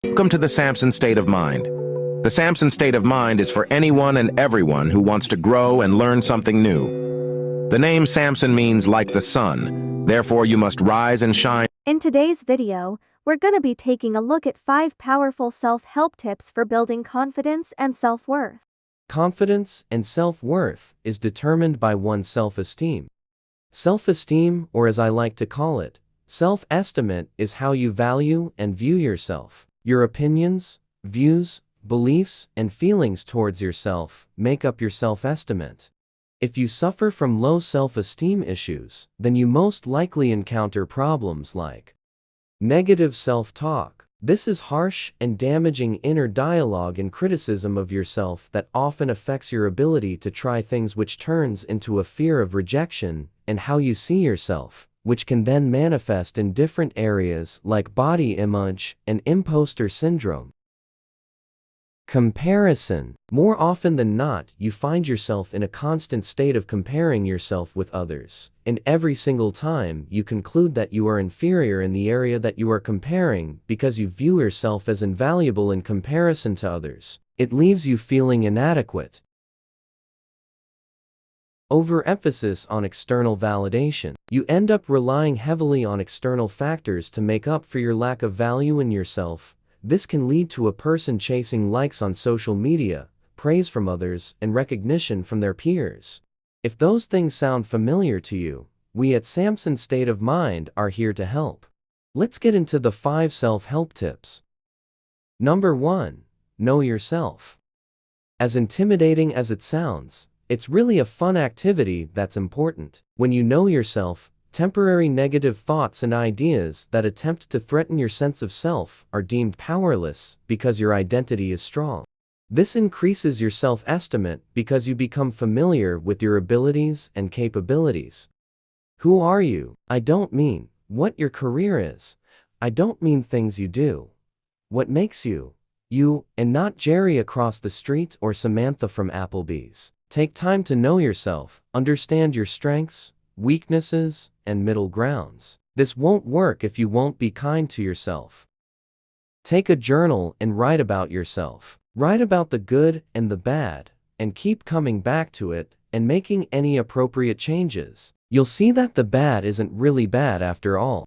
Welcome to the Samson state of mind. The Samson state of mind is for anyone and everyone who wants to grow and learn something new. The name Samson means like the sun, therefore you must rise and shine. In today's video, we're going to be taking a look at 5 powerful self-help tips for building confidence and self-worth. Confidence and self-worth is determined by one's self-esteem. Self-esteem, or as I like to call it, self-estimate, is how you value and view yourself. Your opinions, views, beliefs, and feelings towards yourself make up your self-estimate. If you suffer from low self-esteem issues, then you most likely encounter problems like negative self-talk. This is harsh and damaging inner dialogue and criticism of yourself that often affects your ability to try things, which turns into a fear of rejection and how you see yourself, which can then manifest in different areas like body image and imposter syndrome. Comparison. More often than not, you find yourself in a constant state of comparing yourself with others, and every single time you conclude that you are inferior in the area that you are comparing because you view yourself as invaluable in comparison to others. It leaves you feeling inadequate. Overemphasis on external validation. You end up relying heavily on external factors to make up for your lack of value in yourself. This can lead to a person chasing likes on social media, praise from others, and recognition from their peers. If those things sound familiar to you, we at Samson State of Mind are here to help. Let's get into the 5 self-help tips. Number 1. Know yourself. As intimidating as it sounds, it's really a fun activity that's important. When you know yourself, temporary negative thoughts and ideas that attempt to threaten your sense of self are deemed powerless because your identity is strong. This increases your self-estimate because you become familiar with your abilities and capabilities. Who are you? I don't mean what your career is. I don't mean things you do. What makes you, you, and not Jerry across the street or Samantha from Applebee's. Take time to know yourself, understand your strengths, weaknesses, and middle grounds. This won't work if you won't be kind to yourself. Take a journal and write about yourself. Write about the good and the bad, and keep coming back to it and making any appropriate changes. You'll see that the bad isn't really bad after all.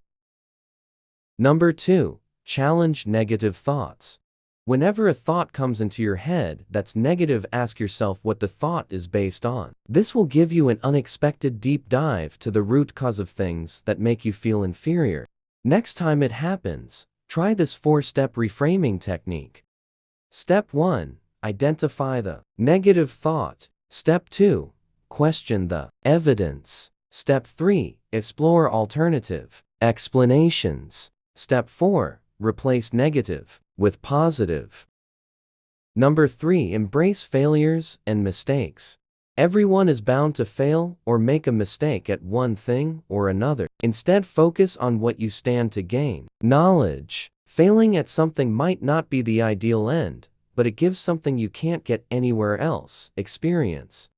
Number 2. Challenge negative thoughts. Whenever a thought comes into your head that's negative, ask yourself what the thought is based on. This will give you an unexpected deep dive to the root cause of things that make you feel inferior. Next time it happens, try this 4-step reframing technique. Step 1. Identify the negative thought. Step 2. Question the evidence. Step 3. Explore alternative explanations. Step 4. Replace negative with positive. Number 3. Embrace failures and mistakes. Everyone is bound to fail or make a mistake at one thing or another. Instead, focus on what you stand to gain. Knowledge. Failing at something might not be the ideal end, but it gives something you can't get anywhere else: experience.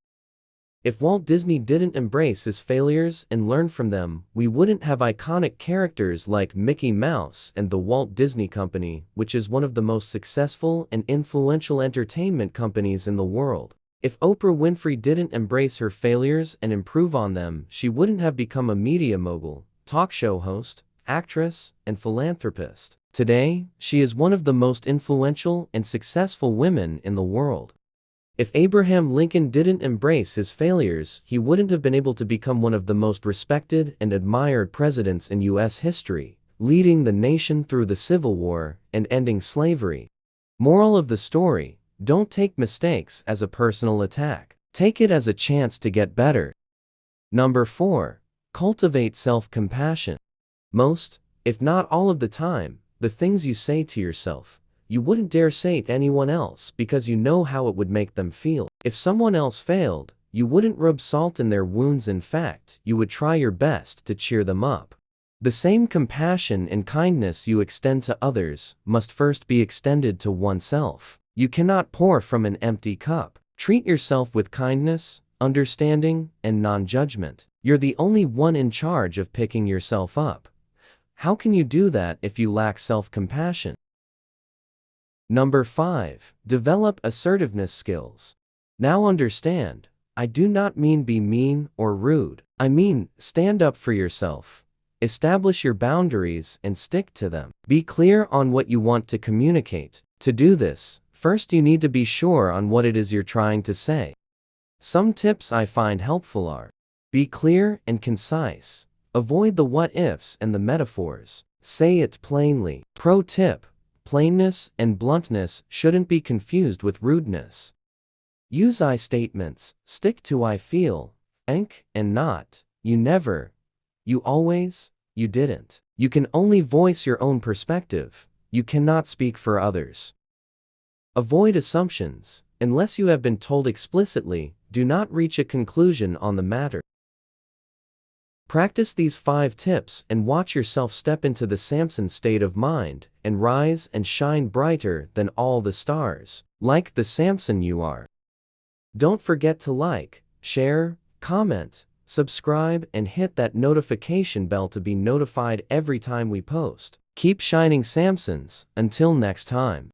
If Walt Disney didn't embrace his failures and learn from them, we wouldn't have iconic characters like Mickey Mouse and the Walt Disney Company, which is one of the most successful and influential entertainment companies in the world. If Oprah Winfrey didn't embrace her failures and improve on them, she wouldn't have become a media mogul, talk show host, actress, and philanthropist. Today, she is one of the most influential and successful women in the world. If Abraham Lincoln didn't embrace his failures, he wouldn't have been able to become one of the most respected and admired presidents in U.S. history, leading the nation through the Civil War and ending slavery. Moral of the story: don't take mistakes as a personal attack. Take it as a chance to get better. Number 4. Cultivate self-compassion. Most, if not all of the time, the things you say to yourself, you wouldn't dare say to anyone else because you know how it would make them feel. If someone else failed, you wouldn't rub salt in their wounds. In fact, you would try your best to cheer them up. The same compassion and kindness you extend to others must first be extended to oneself. You cannot pour from an empty cup. Treat yourself with kindness, understanding, and non-judgment. You're the only one in charge of picking yourself up. How can you do that if you lack self-compassion? Number 5. Develop assertiveness skills. Now understand, I do not mean be mean or rude. I mean, stand up for yourself. Establish your boundaries and stick to them. Be clear on what you want to communicate. To do this, first you need to be sure on what it is you're trying to say. Some tips I find helpful are: be clear and concise. Avoid the what-ifs and the metaphors. Say it plainly. Pro tip: plainness and bluntness shouldn't be confused with rudeness. Use I statements. Stick to I feel, enk, and not. You never, you always, you didn't. You can only voice your own perspective. You cannot speak for others. Avoid assumptions. Unless you have been told explicitly, do not reach a conclusion on the matter. Practice these 5 tips and watch yourself step into the Samson state of mind and rise and shine brighter than all the stars, like the Samson you are. Don't forget to like, share, comment, subscribe, and hit that notification bell to be notified every time we post. Keep shining, Samsons. Until next time.